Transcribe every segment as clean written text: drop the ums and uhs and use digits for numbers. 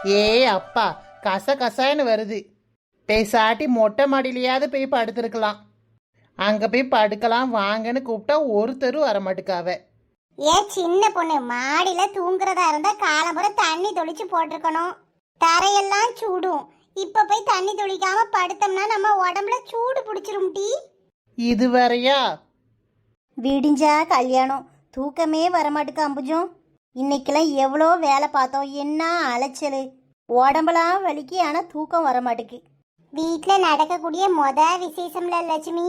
ஏ அப்பா, கசகசன்னு வருது. பேசாட்டி மொட்டை மாடியிலையாவது போய் படுத்திருக்கலாம். அங்க போய் படுக்கலாம் வாங்கன்னு கூப்பிட்டா ஒருத்தரும் வரமாட்டுக்காவ. ஏன் சின்ன பொண்ணு, மாடியில தூங்குறதா இருந்தா காலம்புற தண்ணி தொளிச்சு போட்டிருக்கணும். தரையெல்லாம் சூடும். இப்ப போய் தண்ணி தொளிக்காம படுத்தோம்னா நம்ம உடம்புல சூடு பிடிச்சிரும் டீ. இது வேறையா? விடிஞ்சா கல்யாணம், தூக்கமே வரமாட்டுக்கு அம்புஜம். இன்னைக்கெல்லாம் எவ்வளோ வேலை பார்த்தோம், என்ன அலைச்சல், உடம்பெல்லாம் வலிக்கு, ஆனால் தூக்கம் வரமாட்டுக்கு. வீட்டில் நடக்கக்கூடிய விசேஷம்ல லட்சுமி,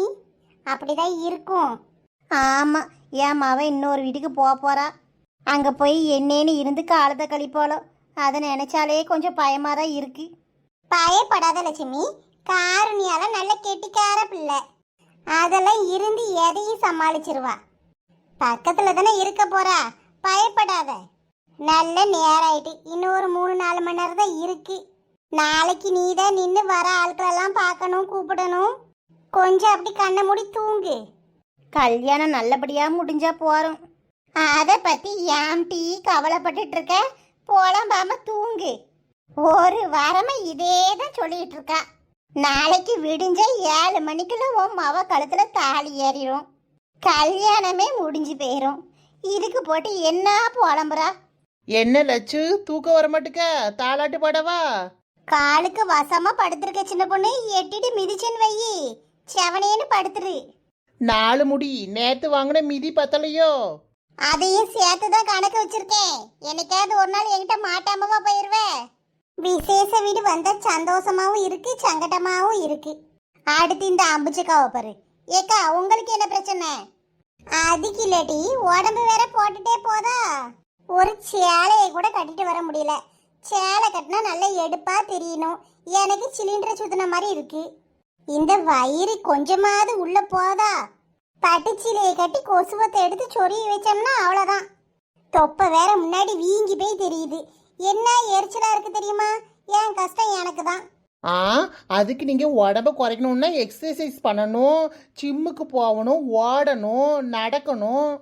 அப்படிதான் இருக்கும். ஆமாம், என் மவன் இன்னொரு வீட்டுக்கு போக போகிறா. அங்கே போய் என்னேன்னு இருந்து காலத்தை கழிப்பாளோ, அதை நினைச்சாலே கொஞ்சம் பயமாக தான் இருக்கு. பயப்படாத லட்சுமி, காரணியால நல்ல கெட்டிக்கார பிள்ளை. அதெல்லாம் இருந்து எதையும் சமாளிச்சிருவா. பக்கத்துல தானே இருக்க போறா, பயப்படாத. நல்ல நேராயிட்டு இன்னொரு 3-4 மணி நேரம் தான் இருக்கு. நாளைக்கு நீ தான் நின்று வர ஆட்களெல்லாம் பார்க்கணும், கூப்பிடணும். கொஞ்சம் அப்படி கண்ணை மூடி தூங்கு. கல்யாணம் நல்லபடியாக முடிஞ்சா போகிறோம். அதை பத்தி ஏன் டீ கவலைப்பட்டுட்டு இருக்க? போலாம்பாம தூங்கு. ஒரு வாரமா இதே தான் சொல்லிட்டு இருக்கா. நாளைக்கு விடிஞ்ச 7 மணிக்குள்ள உன் மவ கழுத்துல தாலி ஏறிடும். கல்யாணமே முடிஞ்சு போயிரும். இதுக்கு போட்டு என்ன புலம்புறா? என்ன லட்சு, தூக்கம் வரமாட்டுக்க? தாளாட்டு பாடவா? காலுக்கு வசமா படுத்திருக்க சின்ன பொண்ணு, எட்டிட்டு மிதிச்சேன்னு வையி, செவனேன்னு படுத்துரு. 4 முடி நேத்து வாங்கின மிதி பத்தலையோ? அதையும் சேர்த்துதான் கணக்கு வச்சிருக்கேன். என்னைக்காவது ஒரு நாள் என்கிட்ட மாட்டாமவா போயிருவே. விசேஷ வீடு வந்தா சந்தோஷமாவும் இருக்கு, சங்கடமாவும் இருக்கு. அடுத்து இந்த அம்புச்சுக்காவை பாரு. ஏக்கா, உங்களுக்கு என்ன பிரச்சனை? அதுக்கு இல்லாட்டி உடம்பு வேற போட்டுட்டே போதா. ஒரு சேலையை கூட கட்டிட்டு வர முடியல. சேலை கட்டினா நல்லா எடுப்பா தெரியணும். எனக்கு சிலிண்டரை சுத்தின மாதிரி இருக்கு. இந்த வயிறு கொஞ்சமாவது உள்ள போதா. பட்டுச்சீலையை கட்டி கொசுவத்தை எடுத்து சொருகி வச்சோம்னா அவ்வளோதான். தொப்பை வேற முன்னாடி வீங்கி போய் தெரியுது. என்ன எரிச்சலா இருக்கு தெரியுமா? என் கஷ்டம் எனக்கு தான். அதுக்கு நீங்க உடம்ப குறைக்கணும்னா எக்ஸசைஸ் பண்ணணும், ஜிம்முக்கு போகணும், ஓடணும், நடக்கணும்.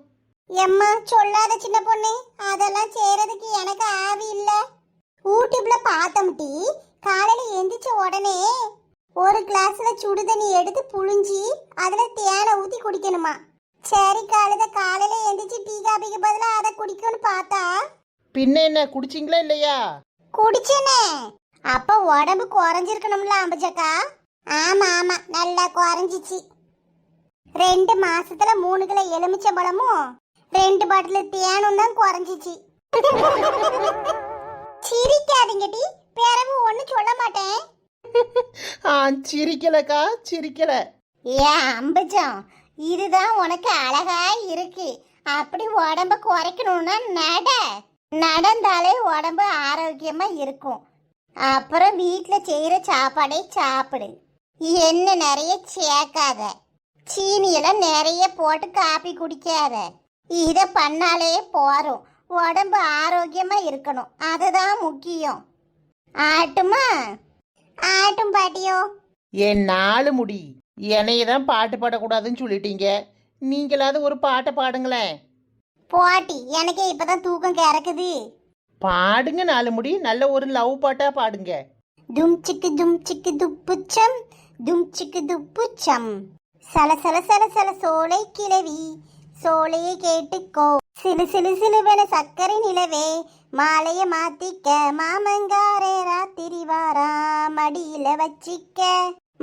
எம்மா சொல்லாத சின்ன பொண்ணு, அதெல்லாம் செய்யறதுக்கு எனக்கு ஆவி இல்ல. யூடியூப்ல பார்த்தோம் டீ. காலையில எந்திரிச்ச உடனே ஒரு கிளாஸ்ல சுடுதண்ணி எடுத்து புழிஞ்சி அதுல தேனை ஊத்தி குடிக்கணுமா. சரி, காலையில எந்திரிச்சு டீ காபிக்கு பதிலா அதை குடிக்கணும்னு பார்த்தா, பின்ன என்ன குடிச்சிங்களா இல்லையா? குடிச்சேனே. அப்ப உடம்பு குறைஞ்சிருக்கணும்ல அம்பச்சக்கா? ஆமா ஆமா, நல்லா குறைஞ்சிச்சு. 2 மாசத்துல 3 கிலோ எலுமிச்சம்பழமும் 2 பாட்டில் தேனும் தான் குறைஞ்சிச்சு. சிரிக்காதீங்க டி, பிறகு ஒண்ணு சொல்ல மாட்டேன். சிரிக்கலக்கா, சிரிக்கல. ஏன் அம்புஜம், இதுதான் உனக்கு அழகா இருக்கு. அப்படி உடம்ப குறைக்கணும்னா நடந்தாலே உடம்பு ஆரோக்கியமா இருக்கும். அப்புறம் வீட்டில் செய்கிற சாப்பாடை சாப்பிடு. என்ன நிறைய சேர்க்காத, சீனியெல்லாம் நிறைய போட்டு காப்பி குடிக்காத. இதை பண்ணாலே போறோம். உடம்பு ஆரோக்கியமா இருக்கணும், அதுதான் முக்கியம். ஆட்டுமா? ஆட்டும் பாட்டியோ. என் 4 முடி என்னையதான் பாட்டு பாடக்கூடாதுன்னு சொல்லிட்டீங்க. நீங்களாவது ஒரு பாட்டை பாடுங்களேன். போட்டி, எனக்கே இப்பதான் தூக்கம் கிறக்குது. பாடுங்க 4 முடி, நல்ல ஒரு லவ் பாட்டா பாடுங்க. தும் சிக்கு துப்புச்சம், தும் சிக்கு துப்புச்சம். சல சல சல சல சோலை கிளவி, சோலையை கேட்டுக்கோ. சிலு சிலு சிலுவென சக்கரை நிலவே, மாலைய மாத்திக்க. மாமங்காரே ராத்திரி வாரா, மடியில வச்சிக்க.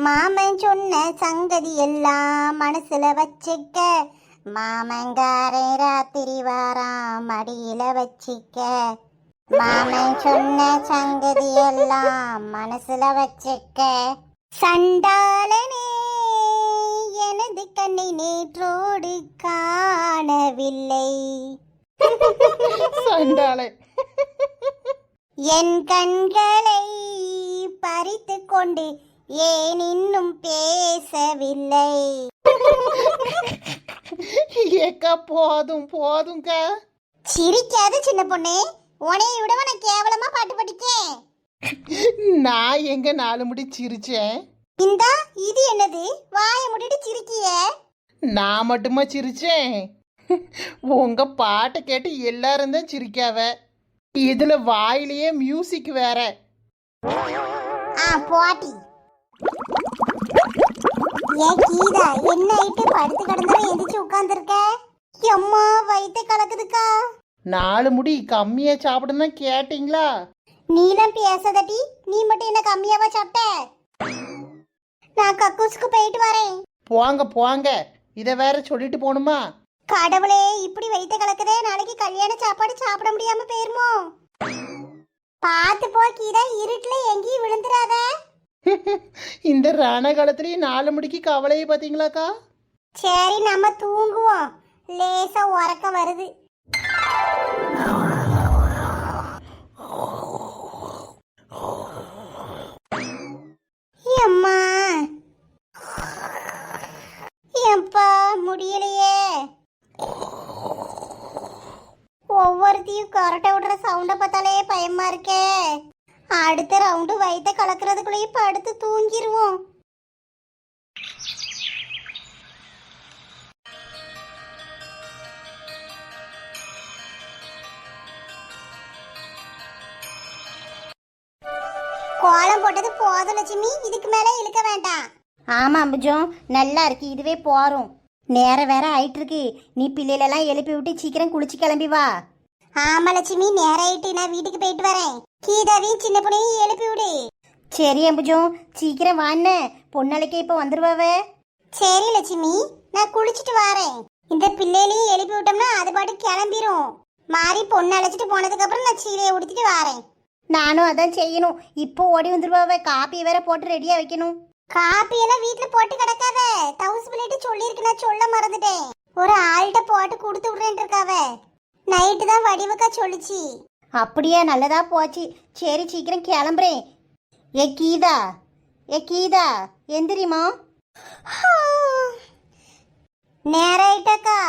மாமன் சொன்ன சங்கதி எல்லாம் மனசுல வச்சிக்க. மாமங்காரே ராத்திரி வாரா, மடியில வச்சிக்க. மாமன் சொன்ன சங்கதி எல்லாம் மனசுல வச்சிக்க. சண்டாளனே, எனது கண்ணை நேற்றோடு காணவில்லை. சண்டாளே, என் கண்களை பறித்து கொண்டு ஏன் இன்னும் பேசவில்லை? ஏக்கா போதும் போதும்க்கா. சிரிக்காது சின்ன பொண்ணு, உனையை விடவா நான் கேவலமா பாட்டு படிக்கேன். நான் எங்க 4 முடி சிரிச்சேன்? இந்தா இது என்னது, வாயை முடிட்டு சிரிக்கிய? நான் மட்டுமா சிரிச்சேன்? உங்க பாட்டை கேட்டு எல்லாரும் தான் சிரிக்காவ. இதுல வாயிலேயே மியூசிக் வேற. போட்டி. ஏன் கீதா, என்ன ஆயிட்டு படுத்து கிடந்தா எந்திரிச்சு உட்கார்ந்துருக்க? எம்மா வயித்தை கலக்குதுக்கா. 4 முடி கம்மியா சாப்பிடுன்னா கேட்டீங்களா? நீலாம் பேசாதடி, நீ மட்டும் என்ன கம்மியாவா சாப்பிட்ட? நான் கக்கூஸ்க்கு போயிட்டு வரேன். போங்க போங்க, இதை வேற சொல்லிட்டு போகணுமா? கடவுளே, இப்படி வயித்தை கலக்குதே, நாளைக்கு கல்யாண சாப்பாடு சாப்பிட முடியாம போயிருமோ? பார்த்து போ கீதா, இருட்டுல எங்கேயும் விழுந்துடாத. இந்த ரண காலத்துலயும் 4 மணிக்கு கவலையை பாத்தீங்களாக்கா? சரி, நம்ம தூங்குவோம். லேசா உறக்கம் வருது. அம்மா, எப்பா முடியலையே. ஒவ்வொருத்தையும் கொரட்டை விடுற சவுண்டை பார்த்தாலே பயமா இருக்கே. அடுத்த ரவுண்டு வயிற்ற கலக்கிறதுக்குள்ளேயே படுத்து தூங்கிடுவோம். கோலம் போட்டது போதும் லட்சுமி, இதுக்கு மேலே இழுக்க வேண்டாம். ஆமா அம்புஜம், நல்லா இருக்கு, இதுவே போறோம். நேரம் வேற ஆயிட்டு இருக்கு. நீ பிள்ளைகளெல்லாம் எழுப்பி விட்டு சீக்கிரம் குளிச்சு கிளம்பி வா. ஆமா லட்சுமி, நேரம் ஆயிட்டு, நான் வீட்டுக்கு போயிட்டு வரேன். கீதாவையும் சின்ன பொண்ணையும் எழுப்பி விடு. சரி அம்புஜம், சீக்கிரம் வான்னு, பொண்ணாளைக்கு இப்ப வந்துருவாவே. சரி லட்சுமி, நான் குளிச்சுட்டு வரேன். இந்த பிள்ளைகளையும் எழுப்பி விட்டோம்னா அது பாட்டு கிளம்பிரும். மாறி பொண்ணு அழைச்சிட்டு போனதுக்கு அப்புறம் நான் சீலையை உடுத்திட்டு வரேன். நானும் அதான் செய்யணும். இப்போ ஓடி வந்துருவாவே. காப்பி வேற போட்டு ரெடியா வைக்கணும். காப்பி எல்லாம் வீட்டுல போட்டு கிடக்காத. தவுசு பிள்ளைட்டு சொல்லிருக்கு, நான் சொல்ல மறந்துட்டேன். ஒரு ஆள்கிட்ட போட்டு கொடுத்து விடுறேன் இருக்காவ. நைட்டு தான் வடிவுக்கா சொல்லிச்சு. அப்படியே நல்லதா போச்சு. சரி சீக்கிரம் கிளம்புறேன். ஏ கீதா, ஏ கீதா, எந்திரிமா. நேரம் ஆயிட்டாக்கா.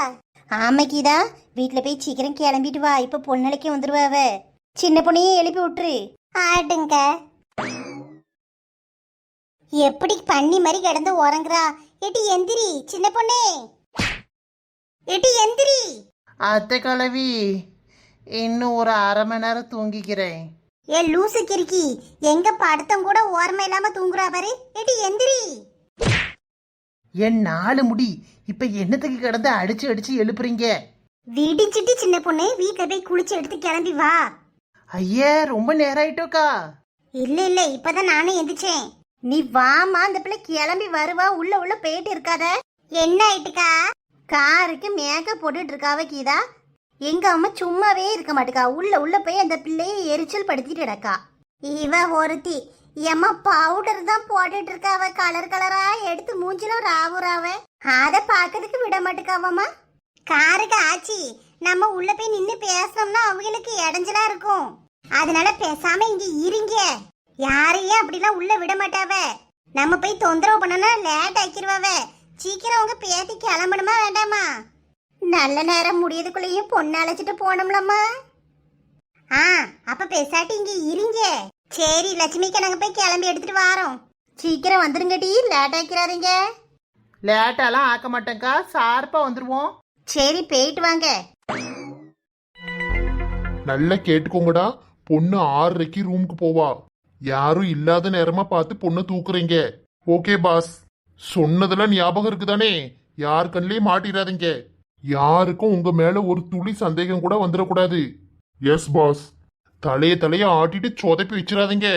ஆமா கீதா, வீட்டுல போய் சீக்கிரம் கிளம்பிட்டு வா. இப்ப பொண்ணலைக்கு வந்துருவாவ. சின்ன பொண்ணையும் எழுப்பி விட்டுரு. ஆடுங்க. எப்படி பண்ணி மாதிரி கிடந்து உறங்குறா. எட்டி எந்திரி சின்ன பொண்ணே, எட்டி எந்திரி. அத்தை கிழவி, இன்னும் ஒரு அரை மணி நேரம் தூங்கிக்கிறேன். ஏ லூசு கிறுக்கி, எங்க படுத்தம் கூட ஓர்மை இல்லாம தூங்குறா பாரு. எட்டி எந்திரி. என் 4 முடி இப்ப என்னத்துக்கு கிடந்து அடிச்சு அடிச்சு எழுப்புறீங்க? விடிச்சிட்டு சின்ன பொண்ணு, வீட்டுல போய் குளிச்சு எடுத்து கிளம்பி வா. ஐயே, ரொம்ப நேரம் ஆயிட்டோக்கா. இல்ல இல்ல, இப்பதான் நானும் எந்திரிச்சேன். நீ வாமா, அந்த பிள்ளை கிளம்பி வருவா. உள்ள போயிட்டு இருக்காத. என்ன ஆயிட்டுக்கா? காருக்கு மேக்கப் போட்டுட்டு இருக்காவ கீதா. எங்க அம்மா சும்மாவே இருக்க மாட்டுக்கா. உள்ள போய் அந்த பிள்ளையை எரிச்சல் படுத்திட்டு கிடக்கா. இவ ஒருத்தி எம்மா பவுடர் தான் போட்டுட்டு இருக்காவ. கலர் கலரா எடுத்து மூஞ்சிலும் ராவுறாவ. அத பாக்கிறதுக்கு விட மாட்டுக்காவம்மா. காருக்கு ஆச்சி, நம்ம உள்ள போய் நின்னு பேசணும்னா அவங்களுக்கு இடைஞ்சலா இருக்கும். அதனால பேசாம இங்க இருங்க. யாரையும் அப்படிலாம் உள்ள விட மாட்டாவ. நம்ம போய் தொந்தரவு பண்ணனா லேட் ஆக்கிடுவாவ. சீக்கிரம் உங்க பேத்தி கிளம்பணுமா வேண்டாமா? நல்ல நேரம் முடியதுக்குள்ளேயும் பொண்ணு அழைச்சிட்டு போனோம்லம்மா. அப்ப பேசாட்டி இங்க இருங்க. சரி லட்சுமிக்கு நாங்க போய் கிளம்பி எடுத்துட்டு வாரோம். சீக்கிரம் வந்துருங்கடி, லேட் ஆக்கிறாதீங்க. லேட்டாலாம் ஆக்க மாட்டேங்க்கா, ஷார்ப்பா வந்துருவோம். சரி போயிட்டு வாங்க. நல்லா கேட்டுக்கோங்கடா, பொண்ணு 6:30 ரூமுக்கு போவா. யாரும் இல்லாத நேரமா பார்த்து பொண்ணை தூக்குறீங்க. ஓகே பாஸ், சொன்னதெல்லாம் ஞாபகம் இருக்குதானே? யார் கண்ணிலையும் மாட்டிடாதீங்க. யாருக்கும் உங்க மேல ஒரு துளி சந்தேகம் கூட வந்துடக்கூடாது. Yes boss. தலைய ஆட்டிட்டு சொதப்பி வச்சிடாதீங்க.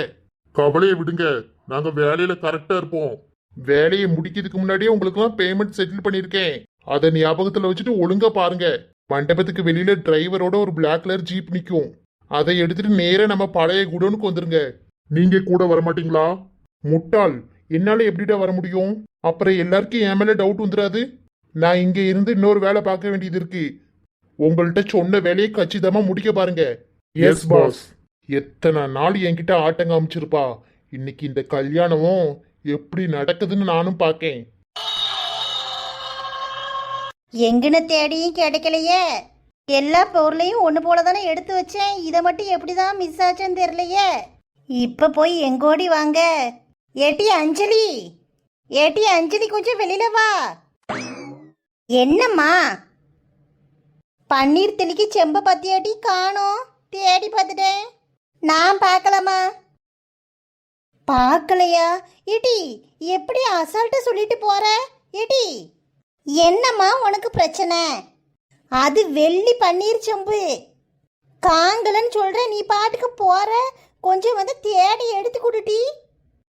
கவலையை விடுங்க, நாங்க வேலையில கரெக்டா இருப்போம். வேலையை முடிக்கிறதுக்கு முன்னாடியே உங்களுக்குலாம் பேமெண்ட் செட்டில் பண்ணிருக்கேன். அதை ஞாபகத்துல வச்சுட்டு ஒழுங்கா பாருங்க. மண்டபத்துக்கு வெளியில டிரைவரோட ஒரு பிளாக் கலர் ஜீப் நிக்கும். அதை எடுத்துட்டு நேரா நம்ம பழைய குடோனுக்கு வந்துருங்க. நீங்க கூட வரமாட்டீங்களா? முட்டாள், என்னால எப்படிடா வர முடியும்? அப்புறம் எல்லாருக்கும் என் மேல டவுட் வந்துடாது. நான் இங்க இருந்து இன்னொரு வேலை பார்க்க வேண்டியது இருக்கு. உங்கள்கிட்ட சொன்ன வேலையை கச்சிதமா முடிக்க பாருங்க. Yes boss. எத்தனை நாள் என்கிட்ட ஆட்டம் காமிச்சிருப்பா. இன்னைக்கு இந்த கல்யாணமும் எப்படி நடக்குதுன்னு நானும் பார்க்கேன். எங்கன்னு தேடியும் கிடைக்கலையே. எல்லா பொருளையும் ஒன்று போல தானே எடுத்து வச்சேன். இதை மட்டும் எப்படிதான் மிஸ் ஆச்சுன்னு தெரியலையே. இப்ப போய் எங்கோடி வாங்க. ஏட்டி அஞ்சலி, ஏட்டி அஞ்சலி, கொஞ்சம் வெளியில வா. என்னம்மா? பன்னீர் தெளிக்கு செம்ப பத்தியாட்டி காணோம். தேடி பார்த்துட்டேன். நான் பார்க்கலாமா? பார்க்கலையா? ஏடி எப்படி அசால்ட்டா சொல்லிட்டு போற? ஏடி என்னம்மா உனக்கு பிரச்சனை? அது வெள்ளி பன்னீர் செம்பு. காங்கலன்னு சொல்ற, நீ பாட்டுக்கு போற. கொஞ்சம் வந்து தேடி எடுத்து கொடுட்டி.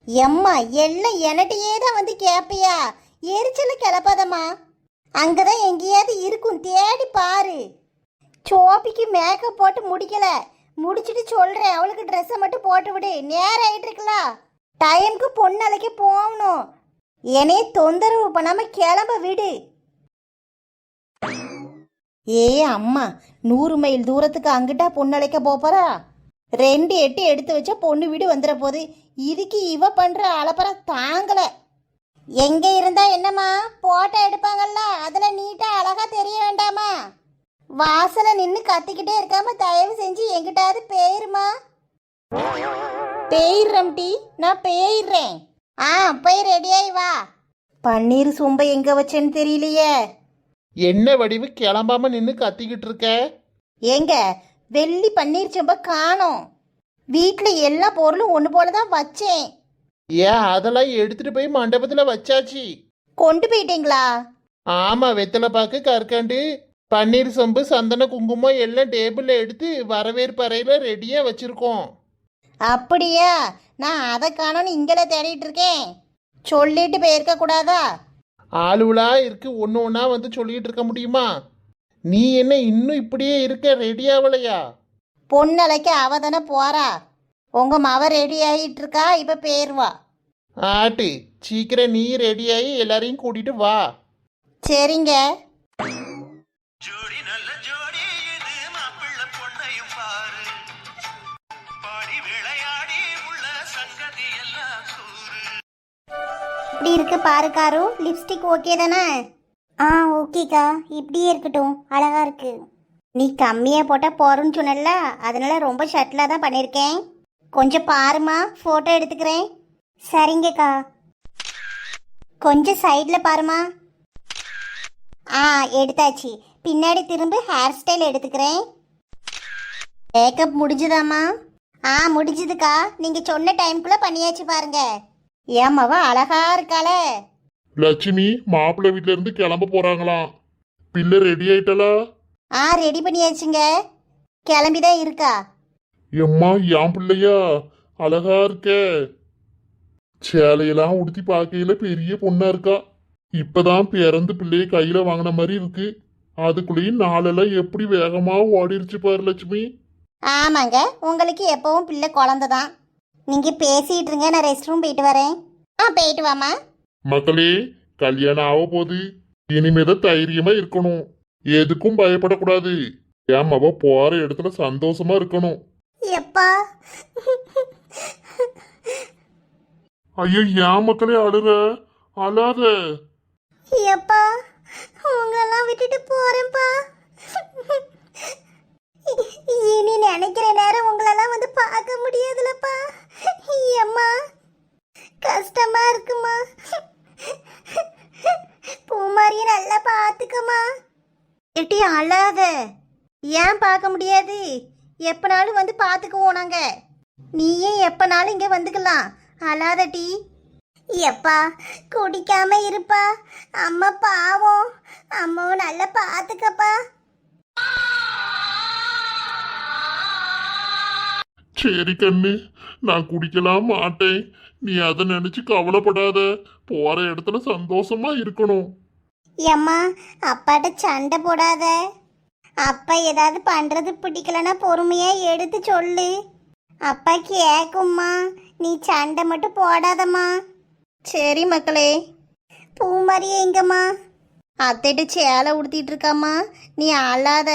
எம்மா எல்லாம் எனட்டையே தான் வந்து கேப்பியா? எரிச்சல கிளப்பாதம்மா. அங்கதான் எங்கேயாவது இருக்கும், தேடி பாரு. சோப்பிக்கு மேக்கப் போட்டு முடிக்கல, முடிச்சுட்டு சொல்றேன். அவளுக்கு ட்ரெஸ்ஸை மட்டும் போட்டு விடு. நேரம் ஆயிட்டு இருக்கலாம், டைமுக்கு பொண்ணலைக்கு போகணும். என்னைய தொந்தரவு பண்ணாம கிளம்ப விடு. ஏ அம்மா, 100 மைல் தூரத்துக்கு அங்கிட்டா பொண்ணழைக்க போறா? 2 எட்டு எடுத்து வச்சா பொண்ணு வீடு வந்துட போகுது. இதுக்கு இவ பண்ற அலப்பற தாங்கல. எங்க இருந்தா என்னம்மா, போட்டோ எடுப்பாங்கல்ல, அதுல நீட்டா அழகா தெரிய வேண்டாமா? வாசல நின்று கத்திக்கிட்டே இருக்காம தயவு செஞ்சு எங்கிட்டாவது பேருமா. பேயிடுறேன் டி, நான் பேயிடுறேன். போய் ரெடியாகி வா. பன்னீர் சொம்பை எங்க வச்சேன்னு தெரியலையே. என்ன வடிவு கிளம்பாம நின்று கத்திக்கிட்டு இருக்க? ஏங்க, வெள்ளி பன்னீர் சொம்பை காணோம். வீட்டில் எல்லா பொருளும் ஒன்று போல தான் வச்சேன். ஏன் அதெல்லாம் எடுத்துட்டு போய் மண்டபத்துல வச்சாச்சு. கொண்டு போயிட்டீங்களா? ஆமா, வெத்தலை பாக்கு, கற்கண்டு, பன்னீர் சொம்பு, சந்தன, குங்குமம் எல்லாம் டேபிள்ல எடுத்து வரவேற்பு அறையில ரெடியா வச்சிருக்கோம். அப்படியா? நான் அதை காணோன்னு இங்கே தேடிட்டு இருக்கேன். சொல்லிட்டு போயிருக்க கூடாதா? ஆளுவலா இருக்கு, ஒன்று ஒன்றா வந்து சொல்லிட்டு இருக்க முடியுமா? நீ என்ன இன்னும் இப்படியே இருக்க, ரெடி ஆகலையா? பொண்ணலைக்க அவ தானே போறா. உங்க மவ ரெடி ஆகிட்டு இருக்கா, இப்ப பேருவா. ஆட்டு, சீக்கிரம் நீ ரெடி ஆகி எல்லாரையும் கூட்டிட்டு வா. சரிங்க. ஜோடி நல்ல ஜோடி இது மாப்பிள்ளை பொண்ணையும் பாரு, பாடி விளையாடி உள்ள சங்கதி எல்லாம் கூறு. இப்படி இருக்கு பாரு காரு. லிப்ஸ்டிக் ஓகே தானே? ஓகேக்கா, இப்படியே இருக்கட்டும், அழகா இருக்கு. நீ கம்மியாக போட்டால் போறோன்னு சொன்னல, அதனால ரொம்ப ஷட்டிலாக தான் பண்ணியிருக்கேன். கொஞ்சம் பாருமா, ஃபோட்டோ எடுத்துக்கிறேன். சரிங்கக்கா. கொஞ்சம் சைடில் பாருமா. எடுத்தாச்சு. பின்னாடி திரும்ப ஹேர் ஸ்டைல் எடுத்துக்கிறேன். மேக்கப் முடிஞ்சுதாம்மா? முடிஞ்சுதுக்கா. நீங்கள் சொன்ன டைம்குள்ளே பண்ணியாச்சு பாருங்க. ஏமாவா அழகா இருக்காளே. லட்சுமி மாப்பிள்ளை வீட்ல இருந்து கிளம்ப போறாங்களாம். பிள்ளை ரெடி ஆயிட்டலா? ரெடி பண்ணியாச்சுங்க. கிளம்பிதான் இருக்கா. எம்மா என் பிள்ளையா அழகா இருக்க. சேலையெல்லாம் உடுத்தி பார்க்கையில பெரிய பொண்ணா இருக்கா. இப்பதான் பிறந்து பிள்ளைய கையில வாங்கின மாதிரி இருக்கு. அதுக்குள்ளேயும் நாளெல்லாம் எப்படி வேகமா ஓடிருச்சு பாரு லட்சுமி. ஆமாங்க, உங்களுக்கு எப்பவும் பிள்ளை குழந்தை தான். நீங்க பேசிட்டு இருங்க, நான் ரெஸ்ட் ரூம் போயிட்டு வரேன். போயிட்டு வாமா. மக்களே, கல்யாணம் ஆக போகுது. இனிமேதான் தைரியமா இருக்கணும், எதுக்கும் பயப்படக்கூடாது. என் அவ போற இடத்துல சந்தோஷமா இருக்கணும். எப்பா ஐயோ, ஏன் மக்களே அழுற? அழாத. எப்பா, உங்களெல்லாம் விட்டுட்டு போறேன்ப்பா. இனி நினைக்கிற நேரம் உங்களெல்லாம் வந்து பார்க்க முடியாதுலப்பா. அம்மா, கஷ்டமா இருக்குமா. பூமாரியை நல்லா பார்த்துக்கம்மா. எட்டி அழாத. ஏன் பார்க்க முடியாது? எப்பனாலும் வந்து பார்த்துக்குவோம் நாங்க. நீயே எப்பனாலும் இங்க வந்துக்கலாம். அழாத டி. எப்பா, குடிக்காம இருப்பா. அம்மா பாவம், அம்மாவை நல்லா பார்த்துக்கப்பா. சரி கண்ணு, நான் குடிக்கலாம் மாட்டேன். நீ அதை நினைச்சு கவலைப்படாத. போற இடத்துல சந்தோஷமா இருக்கணும். ஏம்மா, அப்பாட்ட சண்டை போடாத. அப்பா ஏதாவது பண்றது பிடிக்கலன்னா பொறுமையா எடுத்து சொல்லு. அப்பா கேக்கும்மா. நீ சண்டை மட்டும் போடாதம்மா. சரி மக்களே. பூமாரியே எங்கம்மா? அத்தைட்டு சேலை உடுத்திட்டு இருக்காம்மா. நீ அழாத.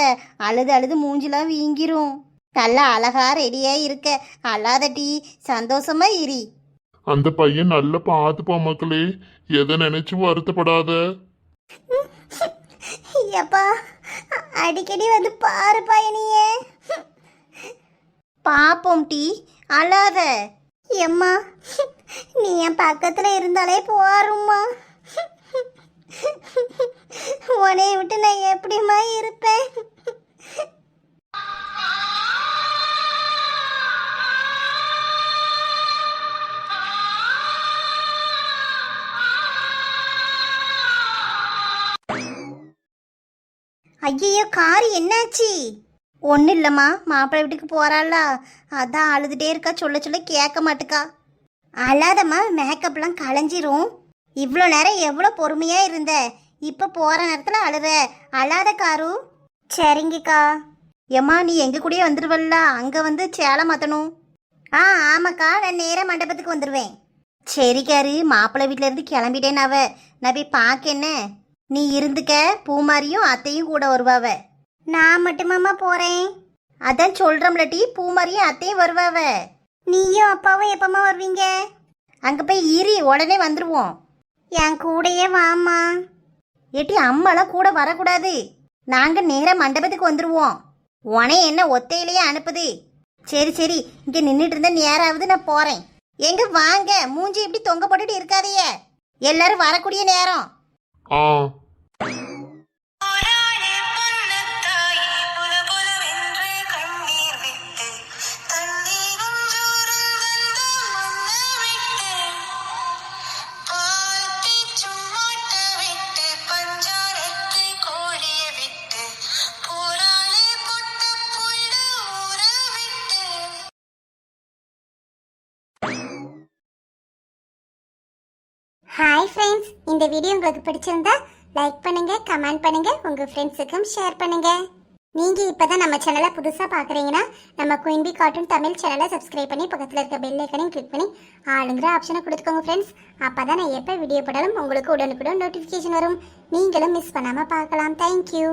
அழுது அழுது மூஞ்சிலாம் வீங்கிரும். நல்லா அழகா ரெடியா இருக்க. அழாத டி, சந்தோஷமா இரி. அந்த பையன் நல்லா பார்த்துப்பா மக்களே. எதை நினைச்சு வருத்தப்படாத. எப்பா, அடிக்கடி வந்து பாரு பையனியே. பாப்போம் டி, அழாத. எம்மா, நீ என் பக்கத்துல இருந்தாலே போரும்மா. உன்னை விட்டு நான் எப்படிம்மா இருப்பேன்? ஐயோ காரு என்னாச்சு? ஒன்றும் இல்லைம்மா, மாப்பிள்ளை வீட்டுக்கு போகிறாள்ல, அதான் அழுதுகிட்டே இருக்கா, சொல்ல சொல்ல கேட்க மாட்டுக்கா. அழாதம்மா, மேக்கப்லாம் களைஞ்சிரும். இவ்வளோ நேரம் எவ்வளோ பொறுமையா இருந்த, இப்போ போற நேரத்தில் அழுற. அழாத காரு. சரிங்கக்கா. ஏம்மா நீ எங்கள் கூடயே வந்துடுவல்ல, அங்கே வந்து சேலை மாற்றணும். ஆமாக்கா, நான் நேராக மண்டபத்துக்கு வந்துடுவேன். சரிக்காரு, மாப்பிள்ளை வீட்டிலேருந்து கிளம்பிட்டேன். நான் போய் பார்க்க என்ன, நீ இருந்துக்க, பூமாரியும் அத்தையும் கூட வருவாவ. நான் மட்டுமாம்மா போறேன்? அதான் சொல்கிறோம்லட்டி, பூமாரியும் அத்தையும் வருவாவ. நீயும் அப்பாவும் எப்பமா வருவீங்க? அங்கே போய் ஈரி உடனே வந்துடுவோம். என் கூடயே வாம்மா. ஏட்டி அம்மாலாம் கூட வரக்கூடாது, நாங்கள் நேராக மண்டபத்துக்கு வந்துடுவோம். உனே என்ன ஒத்தையிலேயே அனுப்புது? சரி சரி, இங்கே நின்றுட்டு இருந்த நேராவது நான் போகிறேன். எங்க வாங்க, மூஞ்சி இப்படி தொங்க போட்டுட்டு இருக்காதையே, எல்லாரும் வரக்கூடிய நேரம். ஆ ஹாய் ஃப்ரெண்ட்ஸ், இந்த வீடியோ உங்களுக்கு பிடிச்சிருந்தா லைக் பண்ணுங்க, கமெண்ட் பண்ணுங்க, உங்க ஃப்ரெண்ட்ஸுக்கும் ஷேர் பண்ணுங்க. நீங்க இப்பதான் நம்ம சேனலை புதுசா பாக்குறீங்கன்னா நம்ம குயின்பி கார்ட்டூன் தமிழ் சேனலை சப்ஸ்கிரைப் பண்ணி பக்கத்துல இருக்க பெல் ஐக்கனையும் கிளிக் பண்ணி ஆளுங்கிற ஆப்ஷனை கொடுத்துக்கோங்க ஃப்ரெண்ட்ஸ். அப்பதான் நான் எப்போ வீடியோ போட்டாலும் உங்களுக்கு உடனுக்குடன் நோட்டிஃபிகேஷன் வரும். நீங்களும் மிஸ் பண்ணாம பார்க்கலாம். தேங்க்யூ.